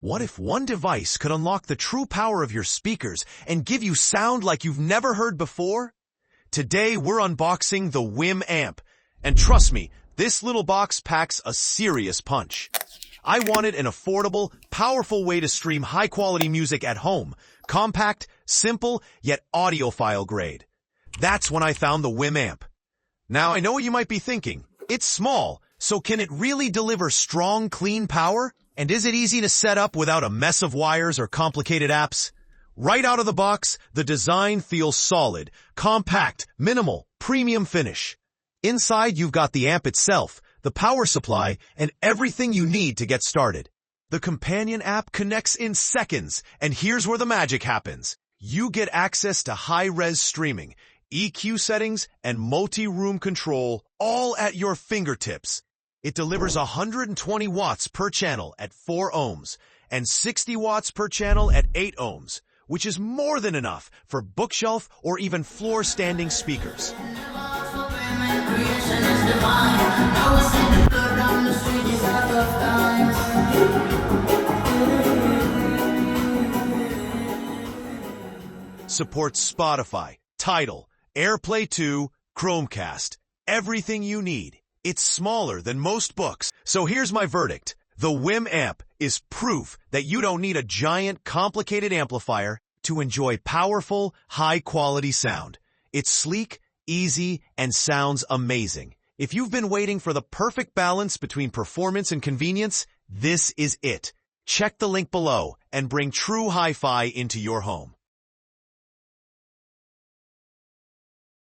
What if one device could unlock the true power of your speakers and give you sound like you've never heard before? Today, we're unboxing the WIM AMP. And trust me, this little box packs a serious punch. I wanted an affordable, powerful way to stream high-quality music at home. Compact, simple, yet audiophile grade. That's when I found the WIM AMP. Now, I know what you might be thinking. It's small, so can it really deliver strong, clean power? And is it easy to set up without a mess of wires or complicated apps? Right out of the box, the design feels solid, compact, minimal, premium finish. Inside, you've got the amp itself, the power supply, and everything you need to get started. The companion app connects in seconds, and here's where the magic happens. You get access to high-res streaming, EQ settings, and multi-room control, all at your fingertips. It delivers 120 watts per channel at 4 ohms and 60 watts per channel at 8 ohms, which is more than enough for bookshelf or even floor-standing speakers. Supports Spotify, Tidal, AirPlay 2, Chromecast, everything you need. It's smaller than most books. So here's my verdict. The WIM AMP is proof that you don't need a giant, complicated amplifier to enjoy powerful, high-quality sound. It's sleek, easy, and sounds amazing. If you've been waiting for the perfect balance between performance and convenience, this is it. Check the link below and bring true hi-fi into your home.